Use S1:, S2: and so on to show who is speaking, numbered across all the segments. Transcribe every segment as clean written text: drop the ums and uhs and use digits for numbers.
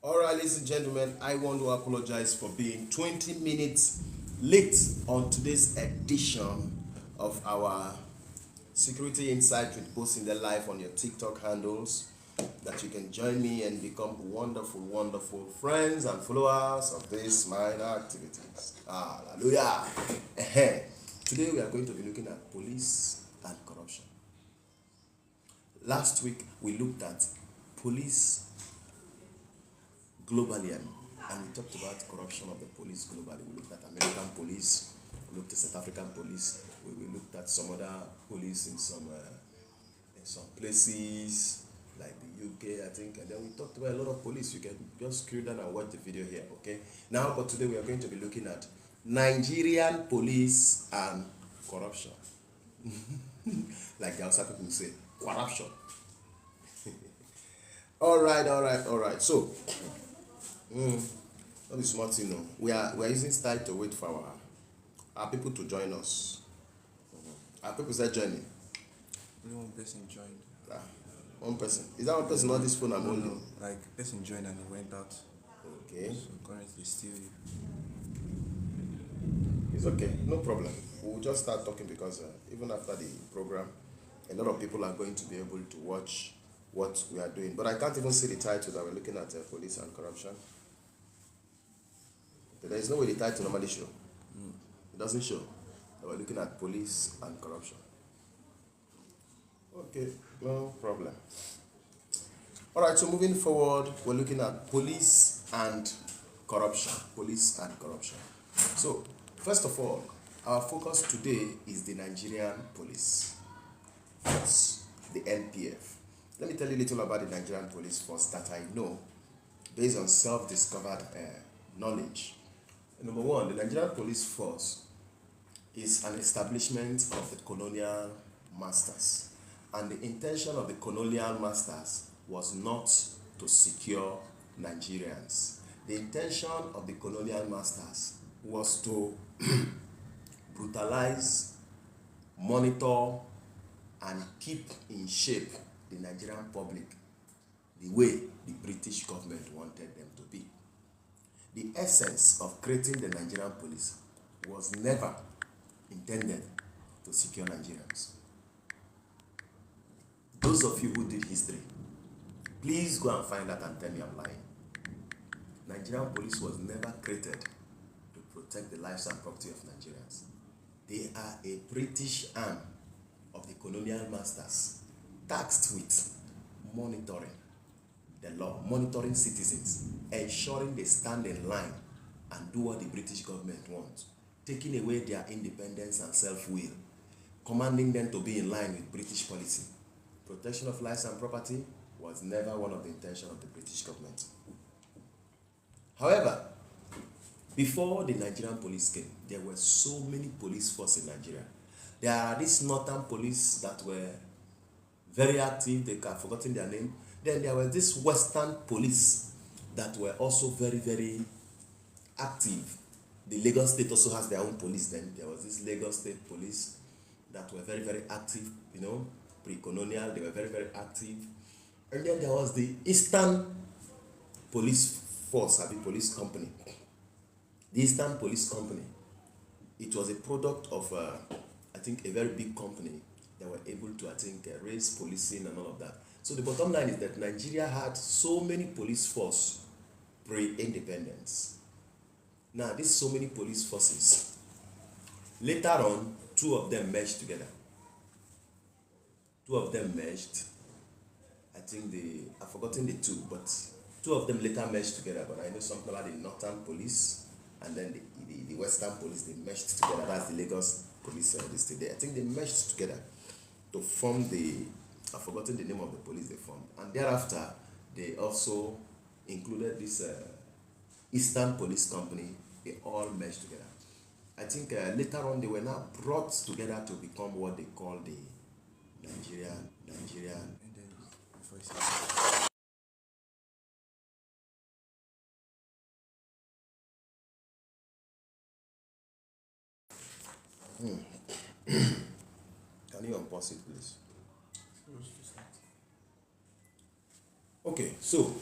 S1: Alright, ladies and gentlemen, I want to apologize for being 20 minutes late on today's edition of our Security Insight with Bosinde Live on your TikTok handles. That you can join me and become wonderful friends and followers of these minor activities. Hallelujah! Today we are going to be looking at police and corruption. Last week we looked at police globally and we talked about corruption of the police globally. We looked at American police, we looked at South African police, we looked at some other police in some places like the UK, I think, and then we talked about a lot of police. You can just scroll down and watch the video here, okay? Now, but today we are going to be looking at Nigerian police and corruption. Like the Hausa people say, corruption. All right. So, not be smart, you know. We are using style to wait for our people to join us. Our people start joining.
S2: Only one person joined.
S1: One person. Is that one person on this phone I'm holding?
S2: No, like person joined and he went out.
S1: Okay.
S2: So currently still.
S1: It's okay, no problem. We'll just start talking because even after the program, a lot of people are going to be able to watch what we are doing. But I can't even see the title that we're looking at, police and corruption. There is no way the title normally show. It doesn't show that we're looking at police and corruption. Okay, no problem. All right, so moving forward, we're looking at police and corruption. Police and corruption. So, first of all, our focus today is the Nigerian police force, the NPF. Let me tell you a little about the Nigerian police force that I know based on self-discovered knowledge. Number one, the Nigerian police force is an establishment of the colonial masters. And the intention of the colonial masters was not to secure Nigerians. The intention of the colonial masters was to brutalize, monitor, and keep in shape the Nigerian public the way the British government wanted them to be. The essence of creating the Nigerian police was never intended to secure Nigerians. Those of you who did history, please go and find that and tell me I'm lying. Nigerian police was never created to protect the lives and property of Nigerians. They are a British arm of the colonial masters tasked with monitoring the law, monitoring citizens, ensuring they stand in line and do what the British government wants, taking away their independence and self-will, commanding them to be in line with British policy. Protection of lives and property was never one of the intentions of the British government. However, before the Nigerian police came, there were so many police forces in Nigeria. There are these northern police that were very active, they have forgotten their name. Then there were this western police that were also very active. The Lagos State also has their own police then. There was this Lagos State police that were very active, you know, pre-colonial, they were very active. And then there was the Eastern Police Force, the police company. The Eastern Police Company. It was a product of, I think, a very big company that were able to, I think, raise policing and all of that. So the bottom line is that Nigeria had so many police forces pre-independence. Now, these so many police forces, later on, two of them merged together. Two of them merged. I think I've forgotten the two, but two of them later merged together. But I know something about the Northern Police and then the Western Police. They merged together. That's the Lagos Police today. I think they merged together to form I've forgotten the name of the police they formed. And thereafter, they also included this Eastern Police Company. They all merged together. I think later on they were now brought together to become what they call the Nigerian.
S2: And then before you say
S1: Can you unpause it, please? Okay, so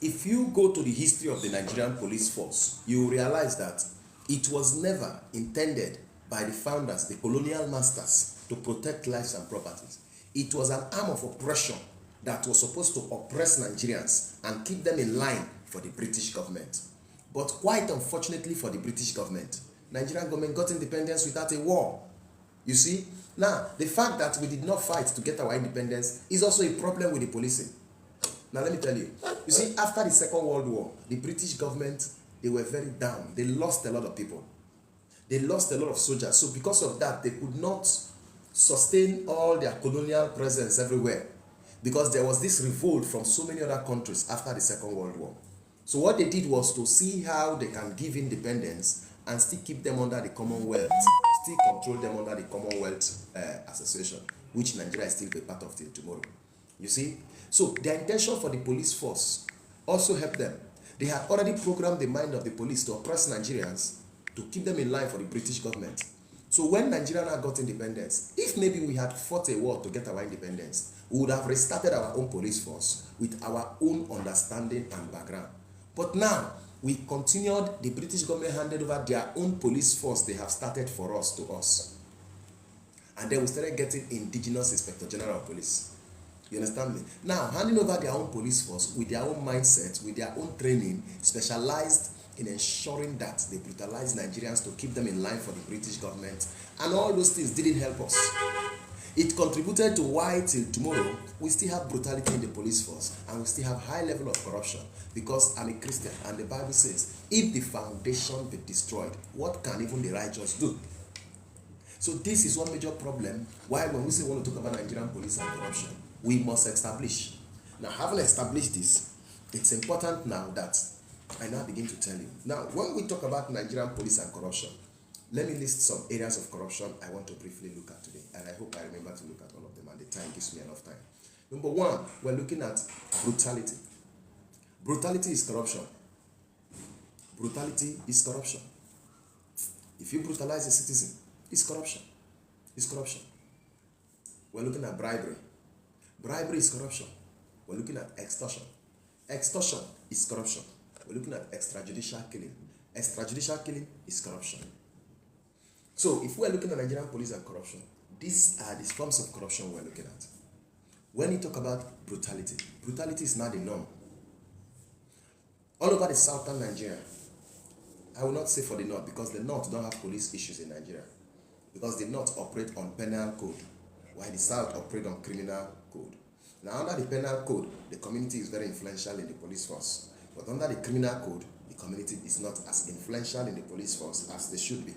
S1: If you go to the history of the Nigerian police force, you will realize that it was never intended by the founders, the colonial masters, to protect lives and properties. It was an arm of oppression that was supposed to oppress Nigerians and keep them in line for the British government. But quite unfortunately for the British government, Nigerian government got independence without a war. You see? Now, the fact that we did not fight to get our independence is also a problem with the policing. Now, let me tell you. You see, after the Second World War, the British government, they were very down. They lost a lot of people. They lost a lot of soldiers. So because of that, they could not sustain all their colonial presence everywhere. Because there was this revolt from so many other countries after the Second World War. So what they did was to see how they can give independence and still keep them under the Commonwealth, still control them under the Commonwealth Association, which Nigeria is still a part of till tomorrow. You see? So their intention for the police force also helped them. They had already programmed the mind of the police to oppress Nigerians, to keep them in line for the British government. So when Nigeria now got independence, if maybe we had fought a war to get our independence, we would have restarted our own police force with our own understanding and background. But now, we continued, the British government handed over their own police force they have started for us to us. And then we started getting indigenous Inspector General of Police. You understand me? Now, handing over their own police force with their own mindset, with their own training, specialized in ensuring that they brutalize Nigerians to keep them in line for the British government. And all those things didn't help us. It contributed to why till tomorrow we still have brutality in the police force and we still have high level of corruption, because I'm a Christian and the Bible says, if the foundation be destroyed, what can even the righteous do? So this is one major problem why when we say we want to talk about Nigerian police and corruption, we must establish. Now, having established this, it's important now that I now begin to tell you. Now, when we talk about Nigerian police and corruption, let me list some areas of corruption I want to briefly look at today. And I hope I remember to look at all of them and the time gives me enough time. Number one, we're looking at brutality. Brutality is corruption. Brutality is corruption. If you brutalize a citizen, it's corruption. It's corruption. We're looking at bribery. Bribery is corruption. We're looking at extortion. Extortion is corruption. We're looking at extrajudicial killing. Extrajudicial killing is corruption. So, if we're looking at Nigerian police and corruption, these are the forms of corruption we're looking at. When you talk about brutality, brutality is not the norm. All over the southern Nigeria, I will not say for the north, because the north don't have police issues in Nigeria. Because the north operate on penal code, while the south operate on criminal code. Now, under the penal code, the community is very influential in the police force. But under the criminal code, the community is not as influential in the police force as they should be.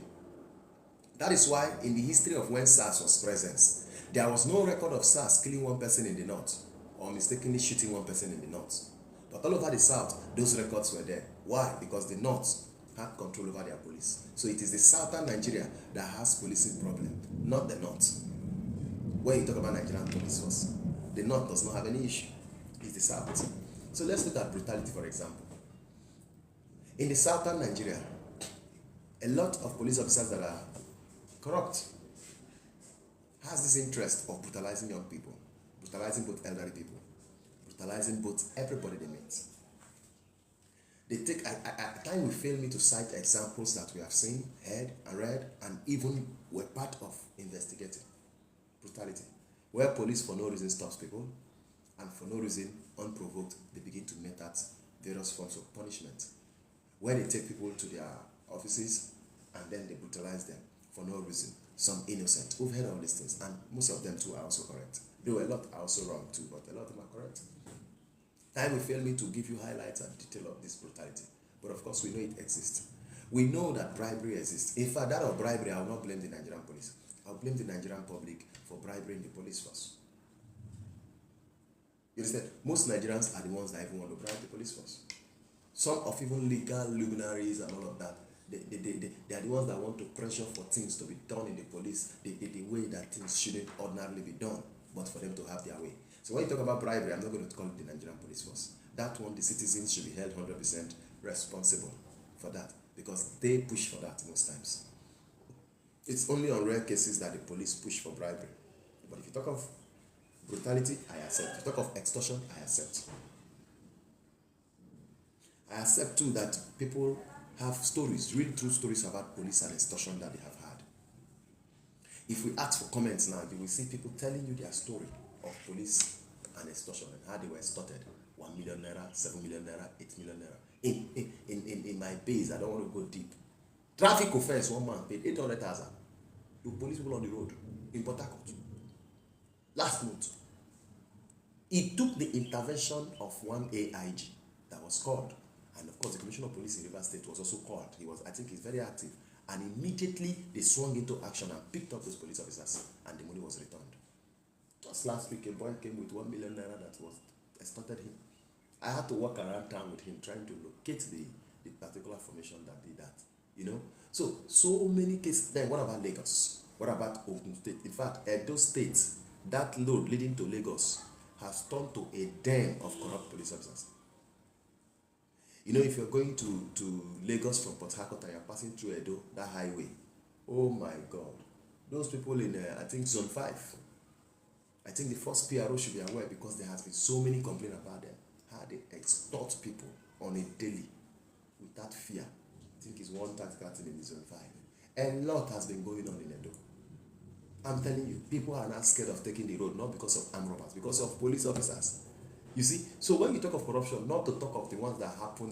S1: That is why in the history of when SARS was present, there was no record of SARS killing one person in the north or mistakenly shooting one person in the north. But all over the south, those records were there. Why? Because the north had control over their police. So it is the southern Nigeria that has policing problem, not the north. When you talk about Nigerian police force, the north does not have any issue. It's the south. So let's look at brutality, for example. In the southern Nigeria, a lot of police officers that are corrupt has this interest of brutalizing young people, brutalizing both elderly people, brutalizing both everybody they meet. They take, at times will fail me to cite examples that we have seen, heard and read, and even were part of investigating. Brutality, where police for no reason stops people, and for no reason, unprovoked, they begin to mete out various forms of punishment. Where they take people to their offices, and then they brutalize them for no reason. Some innocent. We've heard all these things, and most of them too are also correct. Though a lot are also wrong too, but a lot of them are correct. Time will fail me to give you highlights and detail of this brutality. But of course, we know it exists. We know that bribery exists. In fact, that of bribery, I will not blame the Nigerian police. I will blame the Nigerian public for bribery in the police force. You understand? Most Nigerians are the ones that even want to bribe the police force. Some of even legal luminaries and all of that, they are the ones that want to pressure for things to be done in the police the way that things shouldn't ordinarily be done, but for them to have their way. So when you talk about bribery, I'm not going to call it the Nigerian police force. That one, the citizens should be held 100% responsible for that, because they push for that most times. It's only on rare cases that the police push for bribery. But if you talk of brutality, I accept. If you talk of extortion, I accept. I accept too that people have stories, real true stories about police and extortion that they have had. If we ask for comments now, you will see people telling you their story of police and extortion and how they were extorted. 1 million naira, 7 million naira, 8 million naira. In my base, I don't want to go deep. Traffic offense, one man paid 800,000 to police people on the road in Port Harcourt last month. It took the intervention of one AIG that was called, and of course the Commissioner of Police in Rivers State was also called. I think he's very active, and immediately they swung into action and picked up those police officers, and the money was returned. Just last week, a boy came with 1 million naira that was extorted him. I had to walk around town with him trying to locate the particular formation that did that. You know, so many cases. Then what about Lagos? What about Ogun State? In fact, Edo State, that road leading to Lagos has turned to a den of corrupt police officers. You know, if you're going to Lagos from Port Harcourt and you're passing through Edo, that highway, oh my God, those people in I think Zone 5, I think the first PRO should be aware, because there has been so many complaints about them, how they extort people on a daily without fear. I think it's one tactical thing in Zone 5. A lot has been going on in Edo. I'm telling you, people are not scared of taking the road, not because of armed robbers, because of police officers. You see, so when you talk of corruption, not to talk of the ones that happen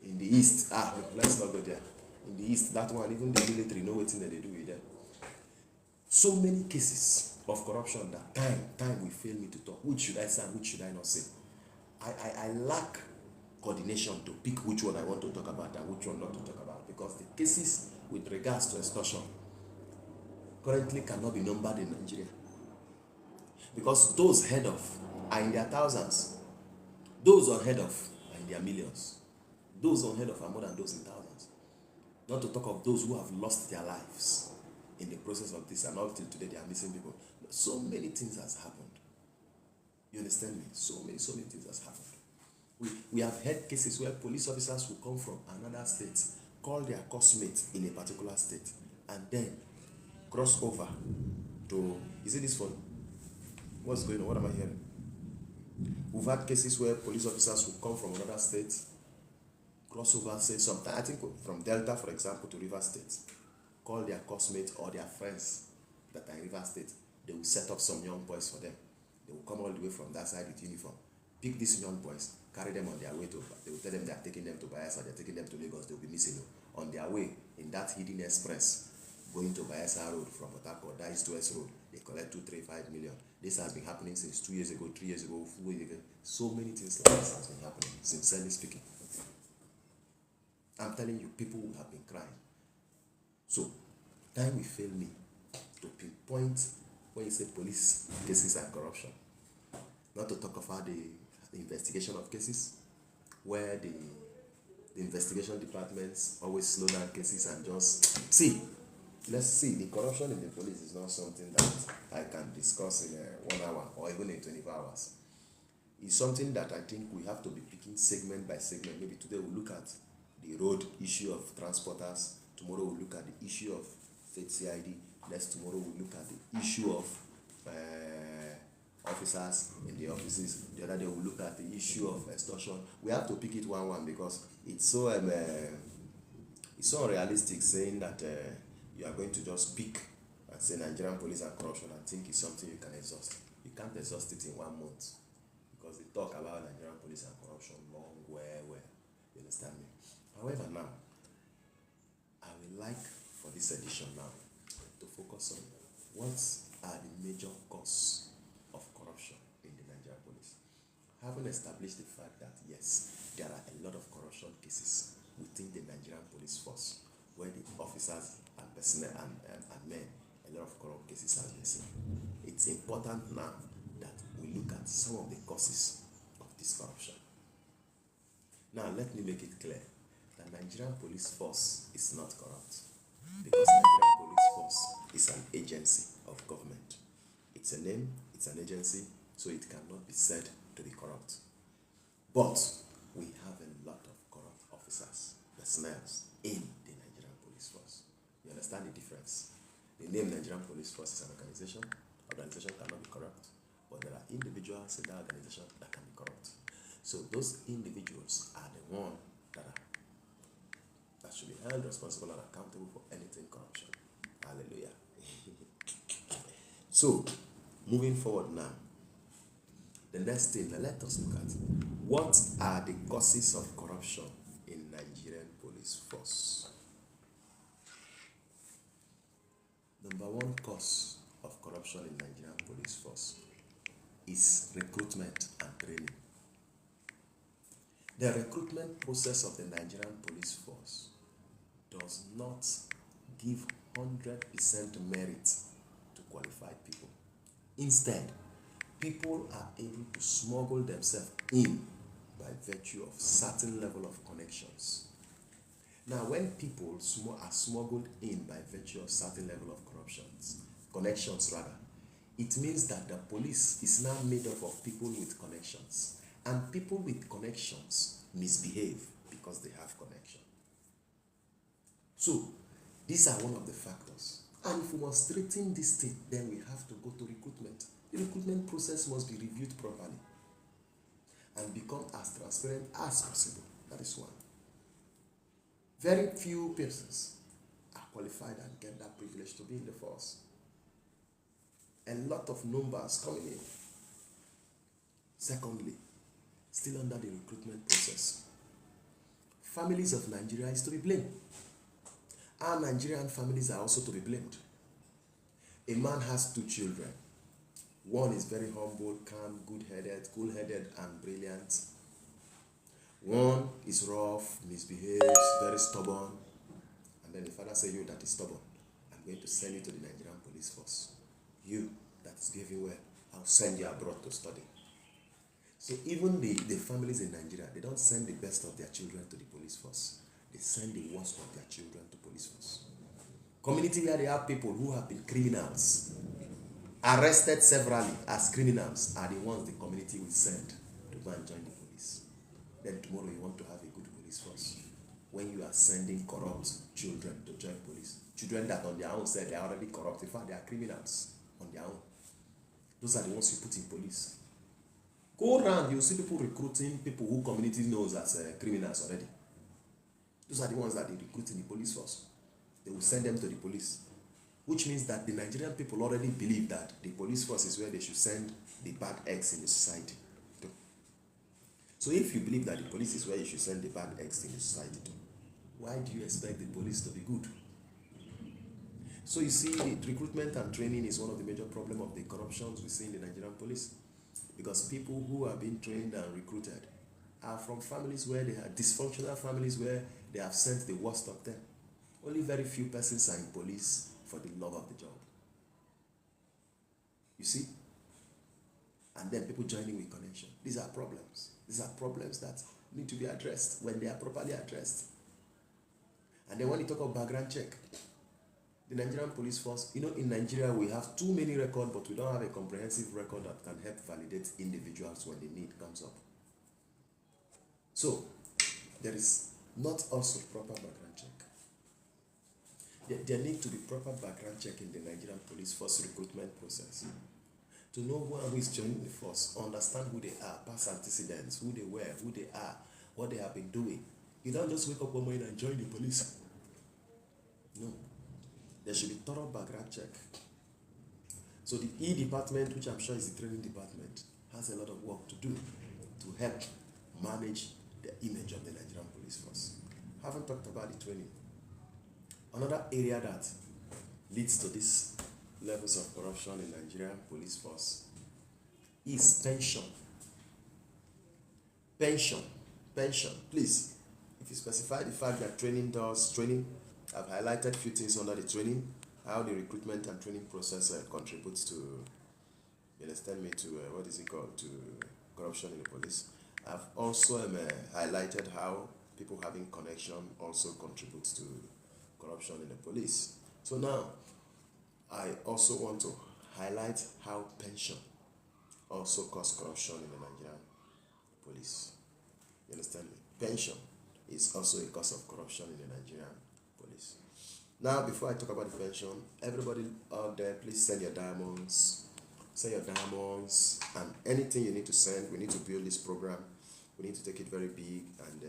S1: in the east. Let's not go there. In the east, that one, even the military know what they do with them. So many cases of corruption that time will fail me to talk. Which should I say and which should I not say? I lack coordination to pick which one I want to talk about and which one not to talk about, because the cases with regards to extortion currently cannot be numbered in Nigeria, because those head of are in their thousands, those unheard of are in their millions, those unheard of are more than those in thousands, not to talk of those who have lost their lives in the process of this, and up till today they are missing people. So many things has happened. You understand me? So many things has happened. We have had cases where police officers will come from another state, call their cosmate in a particular state, and then cross over to, is it this one? What's going on? What am I hearing? We've had cases where police officers will come from another state, cross over, say sometime, I think from Delta, for example, to River State, call their cosmates or their friends that are in River State. They will set up some young boys for them. They will come all the way from that side with uniform, pick these young boys, carry them on their way to, they will tell them they are taking them to Bayelsa, they are taking them to Lagos, they will be missing them. On their way, in that hidden express, going to Bayelsa Road from Port Harcourt, that is 2S Road, they collect 2, 3, 5 million. This has been happening since 2 years ago, 3 years ago, 4 years ago. So many things like this has been happening, sincerely speaking. I'm telling you, people have been crying. So, time will fail me to pinpoint when you say police cases and corruption. Not to talk about the investigation of cases, where the investigation departments always slow down cases and just see. Let's see, the corruption in the police is not something that I can discuss in 1 hour or even in 24 hours. It's something that I think we have to be picking segment by segment. Maybe today we'll look at the road issue of transporters. Tomorrow we'll look at the issue of state CID. Next tomorrow we'll look at the issue of officers in the offices. The other day we'll look at the issue of extortion. We have to pick it one because it's so unrealistic saying that you are going to just pick and say Nigerian police and corruption and think it's something you can exhaust. You can't exhaust it in 1 month, because they talk about Nigerian police and corruption long, well. You understand me? However, now, I would like for this edition now to focus on what are the major causes of corruption in the Nigerian police. Having established the fact that yes, there are a lot of corruption cases within the Nigerian police force, where the officers and personnel and men, a lot of corrupt cases have been seen. It's important now that we look at some of the causes of this corruption. Now, let me make it clear that Nigerian police force is not corrupt, because Nigerian police force is an agency of government. It's a name, it's an agency, so it cannot be said to be corrupt. But we have a lot of corrupt officers, personnel in the Nigerian police force. You understand the difference? The name Nigerian police force is an organization. Organization cannot be corrupt, but there are individuals in that organization that can be corrupt. So those individuals are the one that should be held responsible and accountable for anything corruption. Hallelujah. So, moving forward now, the next thing, let us look at what are the causes of corruption in Nigerian police force. Number one cause of corruption in Nigerian police force is recruitment and training. The recruitment process of the Nigerian police force does not give 100% merit to qualified people. Instead, people are able to smuggle themselves in by virtue of certain level of connections. Now, when people are smuggled in by virtue of certain level of connections rather, it means that the police is now made up of people with connections, and people with connections misbehave because they have connection. So, these are one of the factors. And if we must straighten this thing, then we have to go to recruitment. The recruitment process must be reviewed properly and become as transparent as possible. That is one. Very few persons are qualified and get that privilege to be in the force. A lot of numbers coming in. Secondly, still under the recruitment process, families of Nigeria is to be blamed. Our Nigerian families are also to be blamed. A man has 2 children. One is very humble, calm, good-headed, cool-headed, and brilliant. One is rough, misbehaves, very stubborn. And then the father says, you that is stubborn, I'm going to send you to the Nigerian police force. You that is behaving well, I'll send you abroad to study. So even the families in Nigeria, they don't send the best of their children to the police force. They send the worst of their children to police force. Community where they have people who have been criminals, arrested severally as criminals, are the ones the community will send to go and join the police. Then tomorrow you want to have a good police force. When you are sending corrupt children to join police, children that on their own said they are already corrupt, in fact they are criminals on their own. Those are the ones you put in police. Go around, you see people recruiting people who community knows as criminals already. Those are the ones that they recruit in the police force. They will send them to the police. Which means that the Nigerian people already believe that the police force is where they should send the bad eggs in the society to. So if you believe that the police is where you should send the bad eggs in the society to, why do you expect the police to be good? So you see, the recruitment and training is one of the major problems of the corruptions we see in the Nigerian police. Because people who are being trained and recruited are from families where they are dysfunctional families where they have sent the worst of them. Only very few persons are in police for the love of the job. You see? And then people joining with connection. These are problems. These are problems that need to be addressed when they are properly addressed. And then when you talk about background check, the Nigerian police force, in Nigeria we have too many records, but we don't have a comprehensive record that can help validate individuals when the need comes up. So, there is not also proper background check. There needs to be proper background check in the Nigerian police force recruitment process. To know who is joining the force, understand who they are, past antecedents, who they were, who they are, what they have been doing. You don't just wake up one morning and join the police. No. There should be thorough background check. So the E department, which I'm sure is the training department, has a lot of work to do to help manage the image of the Nigerian police force. Haven't talked about the training. Another area that leads to these levels of corruption in Nigerian police force is pension. Pension. Please, if you specify the fact that training, I've highlighted a few things under the training, how the recruitment and training process contributes to, you understand me, to to corruption in the police. I've also highlighted how people having connection also contributes to corruption in the police. So now, I also want to highlight how pension also causes corruption in the Nigerian police. You understand me? Pension is also a cause of corruption in the Nigerian police. Now, before I talk about the pension, everybody out there, please send your diamonds. Send your diamonds and anything you need to send. We need to build this program. We need to take it very big and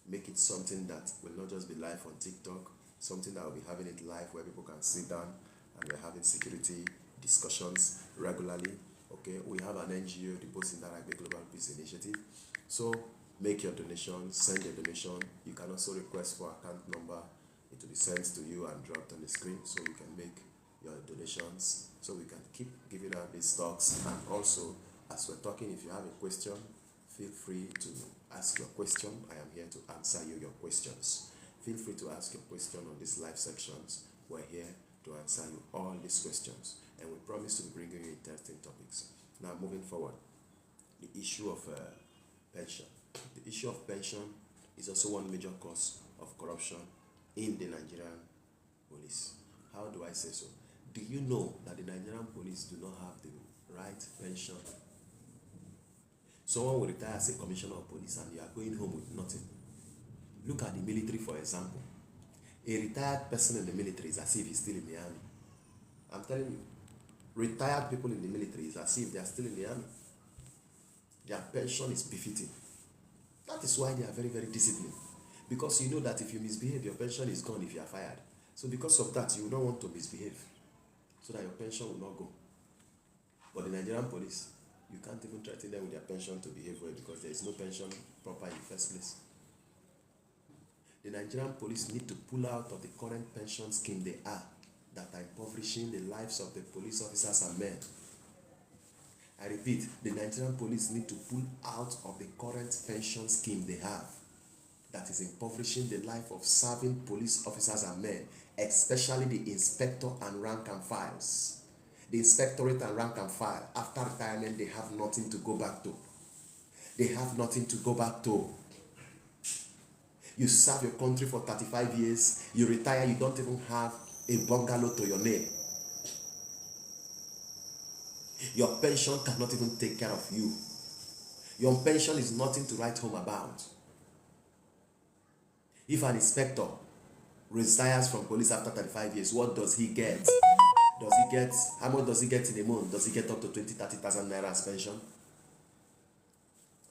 S1: make it something that will not just be live on TikTok, something that will be having it live where people can sit down and we're having security discussions regularly. Okay, we have an NGO, the Bosinde Araikpe Global Peace Initiative. So make your donation, send your donation. You can also request for account number. It will be sent to you and dropped on the screen so you can make your donations so we can keep giving out these talks. And also, as we're talking, if you have a question, feel free to ask your question. I am here to answer your questions. Feel free to ask your question on these live sections. We're here to answer you all these questions. And we promise to be bringing you interesting topics. Now, moving forward, the issue of pension. The issue of pension is also one major cause of corruption in the Nigerian police. How do I say so? Do you know that the Nigerian police do not have the right pension? Someone will retire as a commissioner of police and you are going home with nothing. Look at the military, for example. A retired person in the military is as if he's still in the army. I'm telling you, retired people in the military is as if they are still in the army. Their pension is befitting. That is why they are very, very disciplined. Because you know that if you misbehave, your pension is gone if you are fired. So because of that, you don't want to misbehave so that your pension will not go. But the Nigerian police, you can't even threaten them with their pension to behave well because there is no pension proper in the first place. The Nigerian police need to pull out of the current pension scheme they are that are impoverishing the lives of the police officers and men. I repeat, the Nigerian police need to pull out of the current pension scheme they have that is impoverishing the life of serving police officers and men, especially the inspector and rank and files. The inspectorate and rank and file, after retirement, they have nothing to go back to. They have nothing to go back to. You serve your country for 35 years, you retire, you don't even have a bungalow to your name. Your pension cannot even take care of you. Your pension is nothing to write home about. If an inspector retires from police after 35 years, what does he get? How much does he get in a month? Does he get up to 20,000-30,000 naira as pension?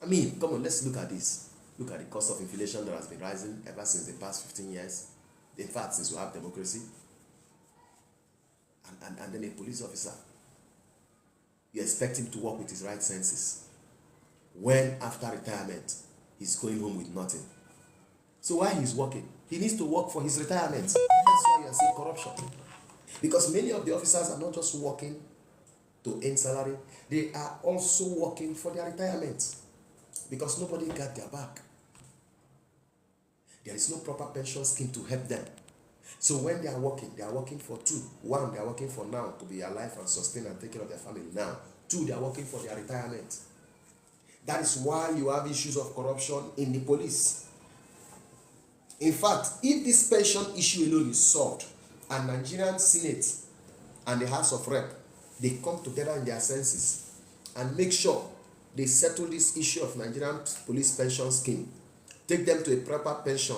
S1: I mean, come on, let's look at this. Look at the cost of inflation that has been rising ever since the past 15 years. In fact, since we have democracy. And then a police officer, you expect him to work with his right senses. When after retirement, he's going home with nothing. So while he's working, he needs to work for his retirement. That's why you are seeing corruption. Because many of the officers are not just working to earn salary, they are also working for their retirement. Because nobody got their back. There is no proper pension scheme to help them. So when they are working for two. One, they are working for now to be alive and sustain and take care of their family now. Two, they are working for their retirement. That is why you have issues of corruption in the police. In fact, if this pension issue alone is solved, and Nigerian Senate and the House of Rep, they come together in their senses and make sure they settle this issue of Nigerian police pension scheme, take them to a proper pension,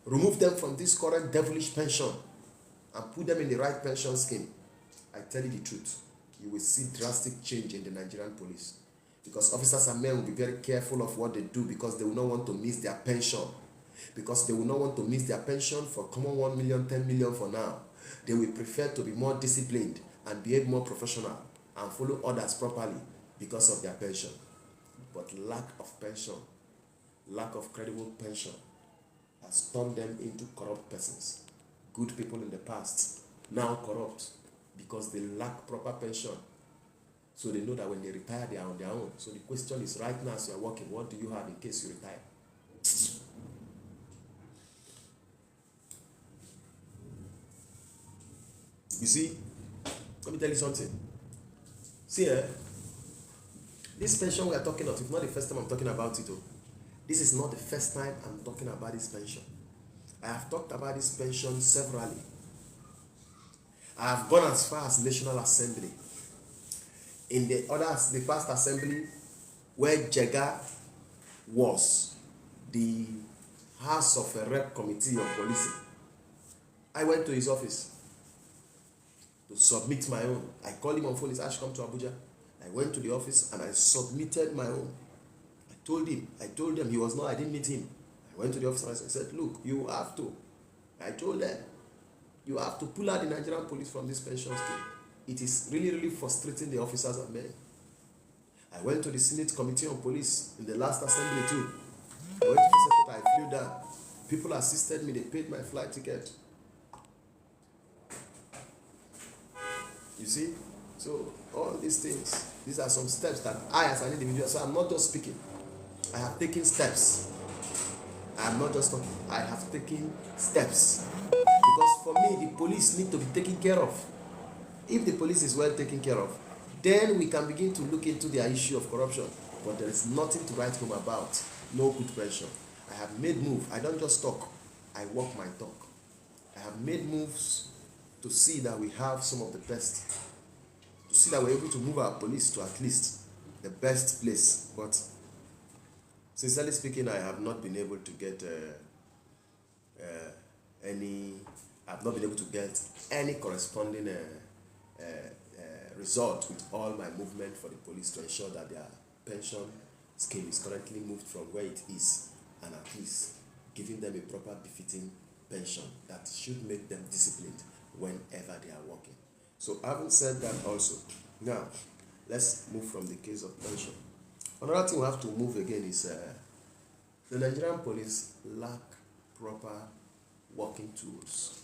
S1: remove them from this current devilish pension, and put them in the right pension scheme. I tell you the truth, you will see drastic change in the Nigerian police. Because officers and men will be very careful of what they do because they will not want to miss their pension. Because they will not want to miss their pension for common 1 million, 10 million for now. They will prefer to be more disciplined and behave more professional and follow orders properly because of their pension. But lack of pension, lack of credible pension has turned them into corrupt persons. Good people in the past, now corrupt because they lack proper pension. So they know that when they retire, they are on their own. So the question is, right now as you are working, what do you have in case you retire? You see, let me tell you something. See, this pension we are talking about, it's not the first time I'm talking about it. This is not the first time I'm talking about this pension. I have talked about this pension severally. I have gone as far as National Assembly. In the past assembly, where Jega was the House of a Rep Committee of Policing, I went to his office to submit my own. I called him on phone, he said, I should come to Abuja. I went to the office and I submitted my own. I I told them he was not, I didn't meet him. I went to the officers and said, look, you have to. I told them, you have to pull out the Nigerian police from this pension scheme. It is really, really frustrating the officers and men. I went to the Senate Committee on Police in the last assembly too. I went to the Senate, I flew down. People assisted me, they paid my flight ticket. You see? So all these things, these are some steps that I as an individual, so I'm not just speaking. I have taken steps. I am not just talking. I have taken steps. Because for me, the police need to be taken care of. If the police is well taken care of, then we can begin to look into their issue of corruption. But there is nothing to write home about. No good pressure. I have made moves. I don't just talk. I walk my talk. I have made moves to see that we have some of the best. To see that we're able to move our police to at least the best place. But sincerely speaking, I have not been able to get any corresponding result with all my movement for the police to ensure that their pension scheme is currently moved from where it is and at least giving them a proper befitting pension that should make them disciplined whenever they are working. So having said that also, now let's move from the case of pension. Another thing we have to move again is the Nigerian police lack proper working tools.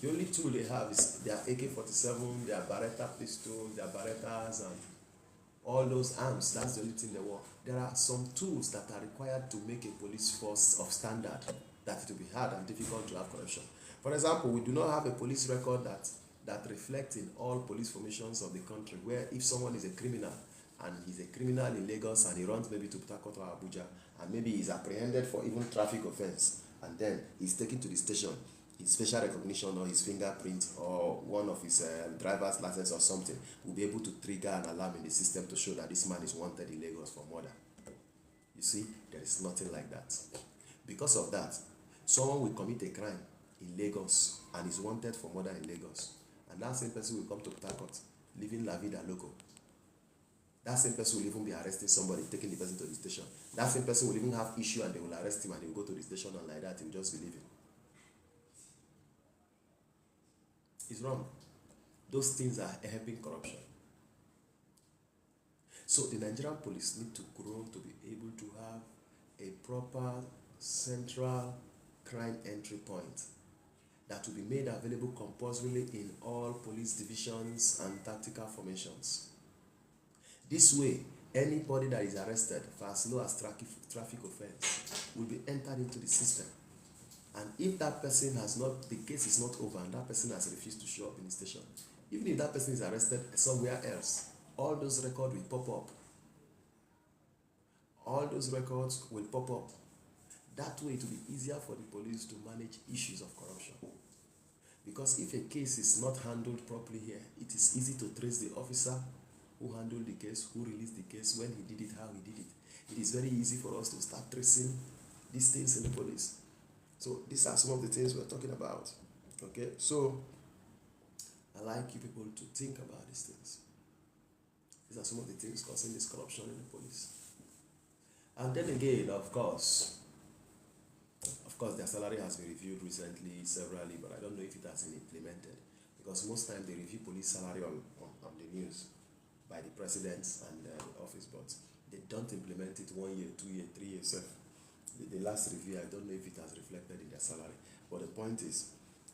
S1: The only tool they have is their AK-47, their Beretta pistol, their Berettas, and all those arms. That's the only thing they work. There are some tools that are required to make a police force of standard, that it will be hard and difficult to have corruption. For example, we do not have a police record that reflects in all police formations of the country, where if someone is a criminal and he's a criminal in Lagos and he runs maybe to Port Harcourt or Abuja and maybe he's apprehended for even traffic offense and then he's taken to the station, his facial recognition or his fingerprint or one of his driver's license or something will be able to trigger an alarm in the system to show that this man is wanted in Lagos for murder. You see, there is nothing like that. Because of that, someone will commit a crime in Lagos and is wanted for murder in Lagos, and that same person will come to Port Harcourt living la vida loco. That same person will even be arresting somebody, taking the person to the station. That same person will even have issue and they will arrest him and he will go to the station, and like that he will just be leaving. It's wrong. Those things are helping corruption. So the Nigerian police need to grow to be able to have a proper central crime entry point that will be made available compulsorily in all police divisions and tactical formations. This way, anybody that is arrested for as low as traffic offense will be entered into the system. And if that person has not, the case is not over and that person has refused to show up in the station, even if that person is arrested somewhere else, all those records will pop up. All those records will pop up. That way it will be easier for the police to manage issues of corruption. Because if a case is not handled properly here, it is easy to trace the officer who handled the case, who released the case, when he did it, how he did it. It is very easy for us to start tracing these things in the police. So these are some of the things we're talking about. Okay, so I like you people to think about these things. These are some of the things causing this corruption in the police. And then again, of course, their salary has been reviewed recently, severally, but I don't know if it has been implemented. Because most times they review police salary on the news by the presidents and the office, but they don't implement it 1 year, 2 years, 3 years. The last review, I don't know if it has reflected in their salary. But the point is,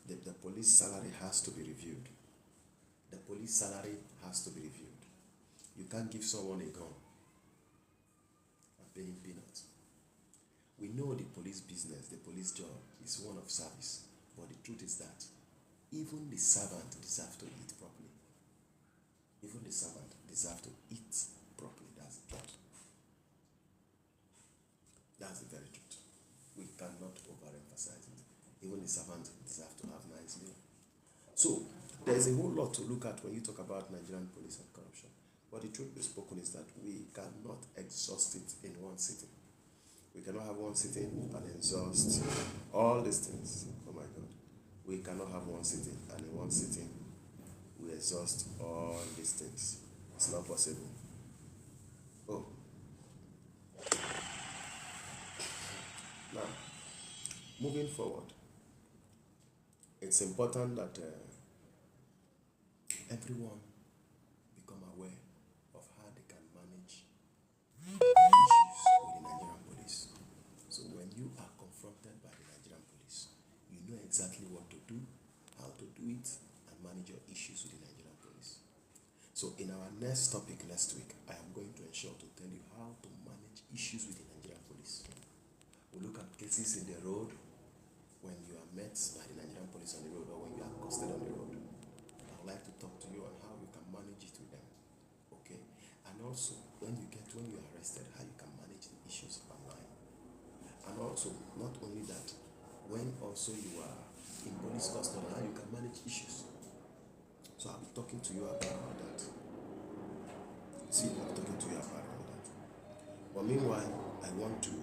S1: the police salary has to be reviewed. The police salary has to be reviewed. You can't give someone a gun and pay him peanuts. We know the police business, the police job is one of service. But the truth is that even the servant deserves to eat properly. Even the servant deserves to eat properly. That's the truth. That's the very truth. We cannot overemphasize it. Even the servant deserves to have nice meal. So there's a whole lot to look at when you talk about Nigerian police and corruption. But the truth be spoken is that we cannot exhaust it in one sitting. We cannot have one sitting and exhaust all these things. Oh my God. We cannot have one sitting and in one sitting we exhaust all these things. It's not possible. Oh. moving forward, it's important that everyone become aware of how they can manage issues with the Nigerian police. So when you are confronted by the Nigerian police, you know exactly what to do, how to do it, and manage your issues with the Nigerian police. So in our next topic next week, I am going to ensure to tell you how to manage issues with the Nigerian police. We'll look at cases in the road when you are met by the Nigerian police on the road or when you are accosted on the road. I would like to talk to you on how you can manage it with them. Okay? And also when you are arrested, how you can manage the issues online. And also, not only that, when also you are in police custody, how you can manage issues. So I'll be talking to you about all that. But meanwhile, I want to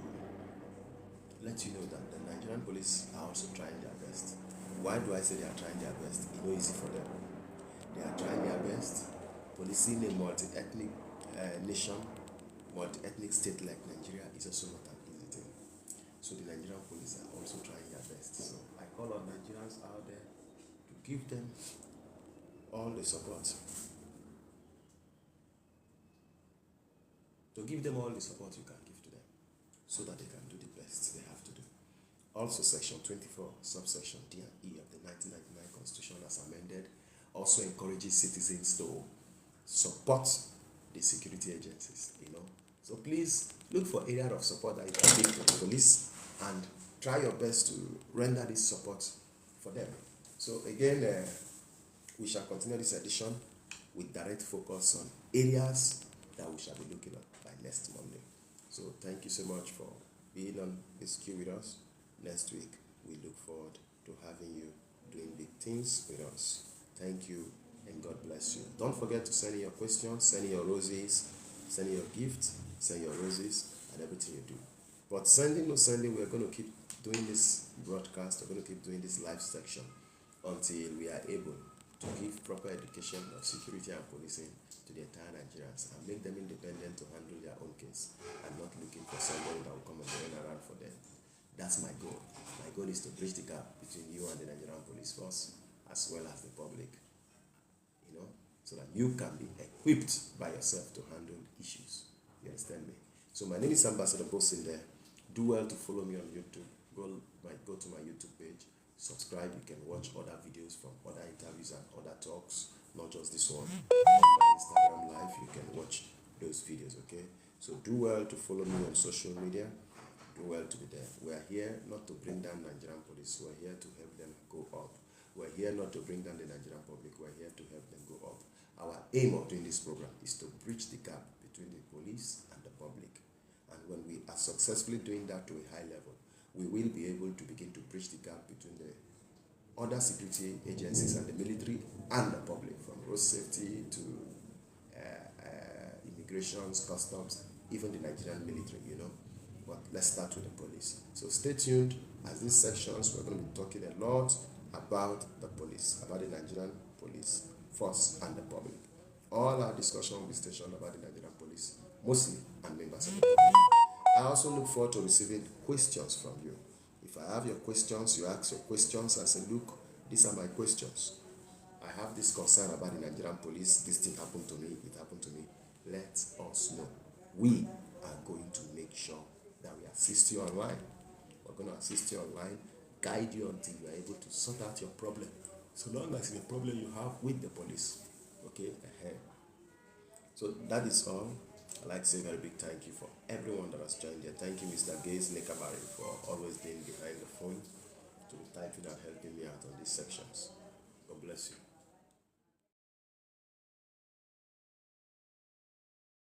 S1: let you know that the Nigerian police are also trying their best. Why do I say they are trying their best? It's not easy for them. They are trying their best. Policing a multi-ethnic nation, multi-ethnic state like Nigeria is also not an easy thing. So the Nigerian police are also trying their best. So I call on Nigerians out there to give them all the support. To give them all the support you can give to them so that they can do the best they have to do. Also, Section 24, subsection D and E of the 1999 Constitution as amended also encourages citizens to support the security agencies, So please look for area of support that you can give to the police and try your best to render this support for them. So again, we shall continue this edition with direct focus on areas that we shall be looking at by next Monday. So thank you so much for being on this queue with us. Next week, we look forward to having you doing big things with us. Thank you and God bless you. Don't forget to send in your questions, send in your roses, send in your gifts, send your roses, and everything you do. But sending, we're going to keep doing this broadcast, we're going to keep doing this live section until we are able to give proper education of security and policing to the entire Nigerians and make them independent to handle their own case and not looking for somebody that will come and run around for them. That's my goal. My goal is to bridge the gap between you and the Nigerian police force as well as the public, so that you can be equipped by yourself to handle issues. You understand me? So my name is Ambassador Bosinde. Do well to follow me on YouTube. Go to my YouTube page. Subscribe. You can watch other videos from other interviews and other talks, not just this one. On my Instagram live, you can watch those videos, okay? So do well to follow me on social media. Do well to be there. We are here not to bring down Nigerian police. We are here to help them go up. We are here not to bring down the Nigerian public. We are here to help them go up. Our aim of doing this program is to bridge the gap between the police and the public. And when we are successfully doing that to a high level, we will be able to begin to bridge the gap between the other security agencies and the military and the public, from road safety to immigrations, customs, even the Nigerian military, But let's start with the police. So stay tuned. As these sections, we're going to be talking a lot about the police, about the Nigerian police force and the public. All our discussion will be stationed about the Nigerian police, mostly, and members of the public. I also look forward to receiving questions from you. If I have your questions, you ask your questions and say, look, these are my questions. I have this concern about the Nigerian police. This thing happened to me. It happened to me. Let us know. We are going to make sure that we assist you online. We're going to assist you online, guide you until you are able to sort out your problem. So long as it's a problem you have with the police. Okay? So that is all. I'd like to say a very big thank you for everyone that has joined here. Thank you, Mr. Gaze Nekabari, for always being behind the phone to be typing and helping me out on these sections. God bless you.